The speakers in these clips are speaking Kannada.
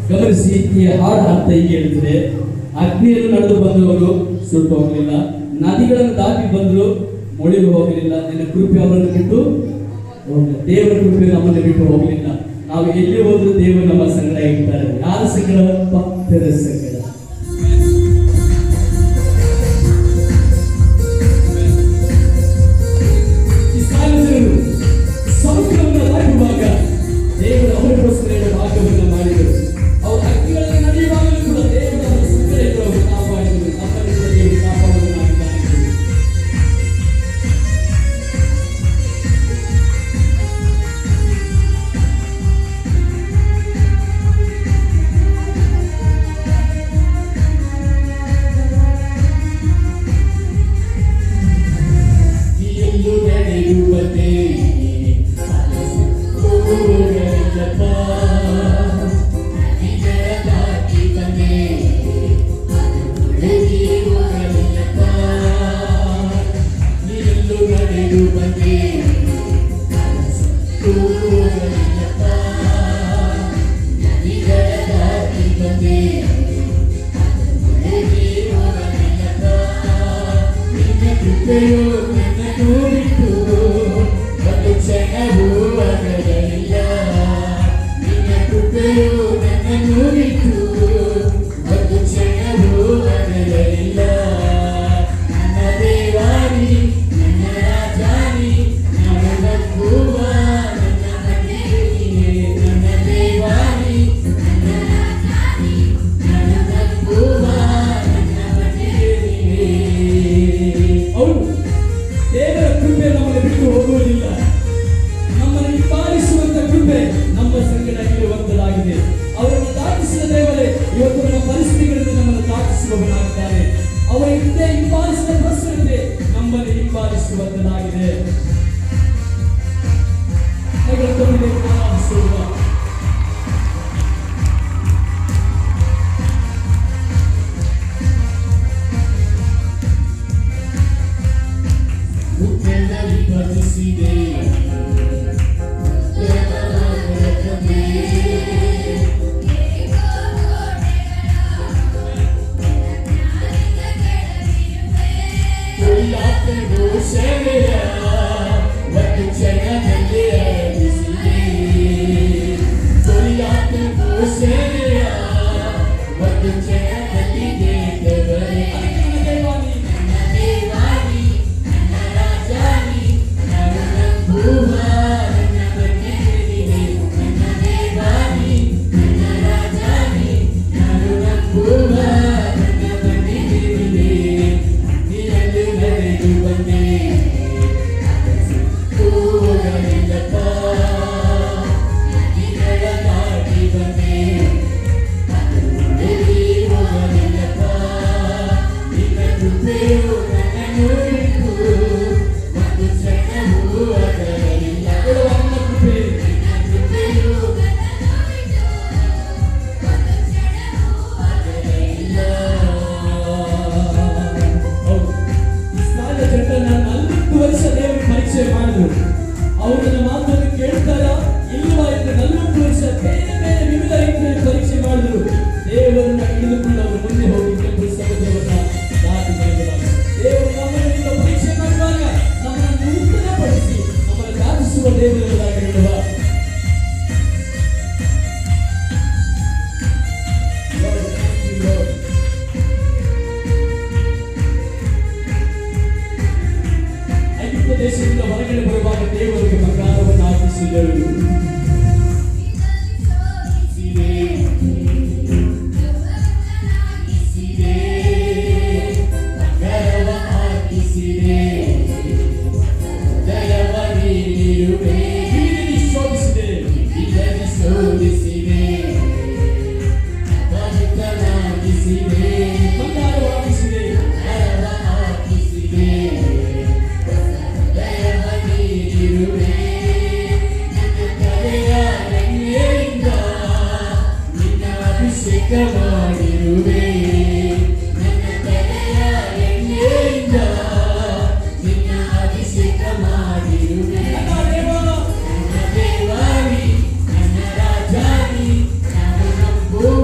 ಗಮನಿಸಿ, ಈ ಹಾಡ ಅರ್ಥ ಹೀಗೆ ಹೇಳ್ತಿದೆ: ಅಗ್ನಿಯನ್ನು ನಡೆದು ಬಂದವರು ಸುಟ್ಟು ಹೋಗಲಿಲ್ಲ, ನದಿಗಳನ್ನು ದಾಟಿ ಬಂದರು ಮುಳುಗಿ ಹೋಗಲಿಲ್ಲ, ನಿನ್ನ ಕೃಪೆ ಅವರನ್ನು ಬಿಟ್ಟು ಹೋಗಲಿಲ್ಲ. ದೇವರ ಕೃಪೆ ನಮ್ಮನ್ನು ಬಿಟ್ಟು ಹೋಗಲಿಲ್ಲ. ನಾವು ಎಲ್ಲಿ ಹೋದ್ರೂ ದೇವರು ನಮ್ಮ ಸಂಗಡ ಇರ್ತಾರೆ. ಯಾರ ಸಂಗಡ? ಭಕ್ತರ ಸಂಗಡ. ಸಮುದ್ರವನ್ನು ದಾಟುವಾಗ ದೇವರು ಅವರಿಗೋಸ್ಕರ ಭಾಗವನ್ನು ಮಾಡಿದರು. ಅವರು ಅಗ್ನಿಗಳಲ್ಲಿ ನಡೆಯುವಾಗಲೂ ಕೂಡ ದೇವರು ಅವರ ಸುತ್ತಲೂ ಕಾಪಾಡಿದರು. ನಮ್ಮನ್ನು ಕೂಡ ದೇವರು ಕಾಪಾಡುವನಾಗಿದ್ದಾನೆ. ಎಲ್ಲೂ ನಡೆಯುವಂತೆ ಅವರ ಹಿಂದೆ ಹಿಂಬಾಲಿಸಿದ ಪ್ರಶ್ನೆ ನಮ್ಮಲ್ಲಿ ಹಿಂಬಾಲಿಸುವಂತಾಗಿದೆ. ಅವರನ್ನ ಮಾತನ್ನು ಕೇಳ್ತಾರ ಇಲ್ವಾ ಎಂದು 40 ವರ್ಷ ಬೇರೆ ಬೇರೆ ವಿವಿಧ ರೀತಿಯಲ್ಲಿ ಪರೀಕ್ಷೆ ಮಾಡಿದ್ರು. ದೇವರನ್ನ ಹಿಡಿದುಕೊಂಡು ಅವರು ಮುಂದೆ ಹೋಗಿ ಕೆಂಪು ಸಮುದ್ರವನ್ನ ದಾಟಿ ಬಂದರು. ದೇವರು ನಮ್ಮನ್ನು ಪರೀಕ್ಷೆ ಮಾಡುವಾಗ ನಮ್ಮನ್ನು ಉತ್ತರಪಡಿಸಿ ನಮ್ಮನ್ನು ಸಾಧಿಸುವ ದೇವರನ್ನಾಗಿ ಹೇಳುವ ಐಗುಪ್ತ ದೇಶದಿಂದ ಹೊರಗಡೆ ಬರುವಾಗ ದೇವರಿಗೆ ಬಂಗಾರವನ್ನು ಹಾಕಿಸಿದರು. Oh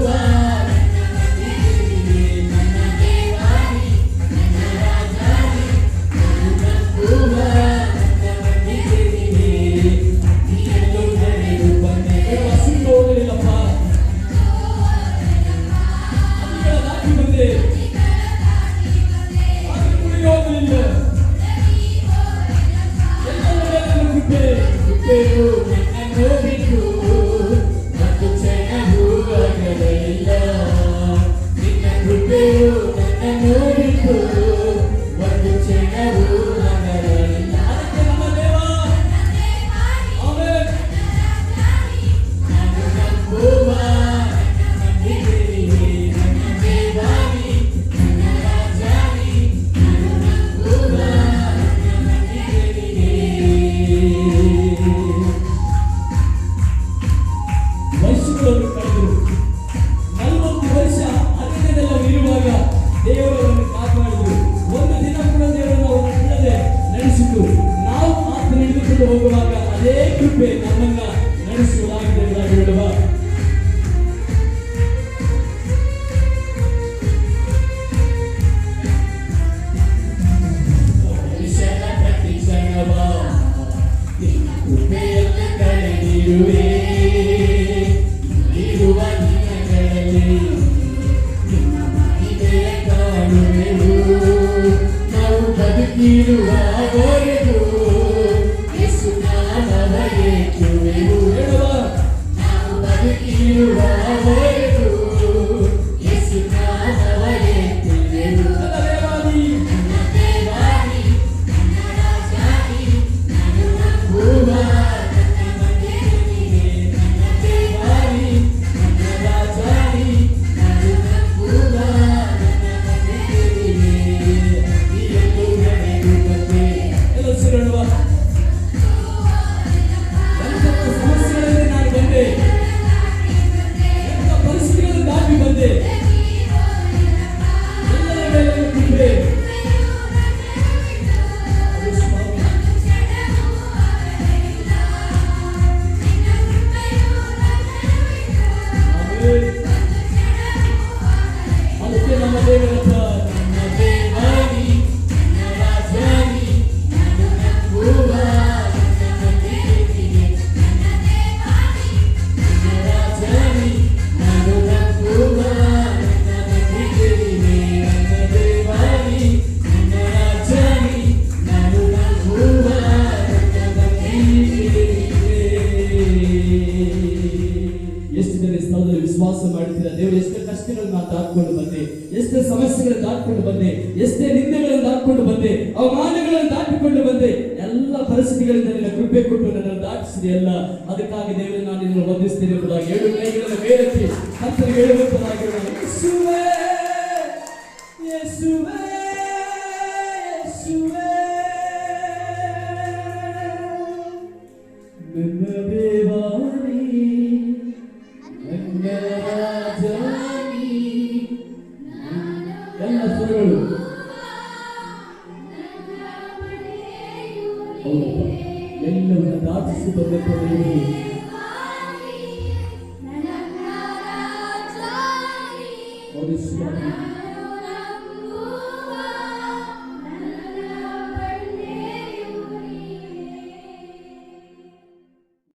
ದಿನಗಳಲ್ಲಿ ನಿಮ್ಮ ಮಹಿಮೆಯ ಕಾಣುವೆವು. ನಾವು ಬದುಕಿರುವವರೆಗೂ ಯೇಸು ನಾಮವ ಏರುವೆವು. ಹೇಳುವ ನಾವು ಬದುಕಿರುವವರೆಗೂ ಯೇಸು ನಾಮವ ಏರುವೆವು. ನನ್ನ ದೇವಾದಿ ನನ್ನ ದೇವಾದಿ ನನ್ನ ರಾಜಾದಿ ನಾನು ನಂಬುವ ನನ್ನ ಮಂದಿರವಿದೆ. ನನ್ನ ದೇವಾದಿ ನನ್ನ ರಾಜಾದಿ ನಾನು ನಂಬುವ ನನ್ನ ಮಂದಿರವಿದೆ. ಅತಿಯೊಂದು ನಡೆಯುತ್ತದೆ. ಎಲ್ಲ ಸಿರೋಣ. ಎಂಥ ಸಮಸ್ಯೆಗಳಲ್ಲಿ ನಾನು ಬಂದೆ, ಎಂಥ ಪರಿಸ್ಥಿತಿಗಳನ್ನು ದಾಟಿ ಬಂದೆ, ಎಲ್ಲರ ಮೇಲೆ ಬಿಟ್ಟೆ. ಅದು ಸ್ವಾಮಿ. ಆಮೆನ್. ಅದಕ್ಕೆ ನಮ್ಮ ದೇವರಪ್ಪ ನನ್ನ ದೇವಾದಿ ನನ್ನ ರಾಜಾದಿ ನಾನು ನಂಬುವ ನನ್ನ ಮಂದಿರವಿದೆ. ನನ್ನ ರಾಜಾದಿ ನಾನು ನಂಬುವ ನನ್ನ ಮಂದಿರವಿದೆ. ನನ್ನ ದೇವಾದಿ ನನ್ನ ರಾಜಾದಿ ನಾನು ನಂಬುವ ನನ್ನ ಮಂದಿರವಿದೆ. ಎಷ್ಟು ಜನ ಈ ಸ್ಥಳದಲ್ಲಿ ವಿಶ್ವಾಸ ಮಾಡ್ತೀರಾ? ದೇವರು ಎಷ್ಟೇ ಕಷ್ಟಗಳನ್ನು ನಾನು ದಾಟ್ಕೊಂಡು ಬಂದೆ, ಎಷ್ಟೇ ಸಮಸ್ಯೆಗಳನ್ನು ದಾಟ್ಕೊಂಡು ಬಂದೆ, ಎಷ್ಟೇ ನಿಂದೆಗಳನ್ನು ದಾಟ್ಕೊಂಡು ಬಂದೆ, ಅವಮಾನಗಳನ್ನು ದಾಟಿಕೊಂಡು ಬಂದೆ, ಎಲ್ಲ ಪರಿಸ್ಥಿತಿಗಳಿಂದ ನಿನ್ನ ಕೃಪೆ ಕೊಟ್ಟು ನನ್ನನ್ನು ದಾಟಿಸಿದೆಯಲ್ಲ, ಅದಕ್ಕಾಗಿ ದೇವರು ನಾನು ನಿನ್ನನ್ನು ವಂದಿಸ್ತೇನೆ ಎಂಬುದಾಗಿ 7 ಕೈಗಳನ್ನು ಮೇಲೆತ್ತಿ ಕರ್ತನಿಗೆ ಹೇಳುವಂತರಾಗಿರೋಣ. ಯೇಸುವೇ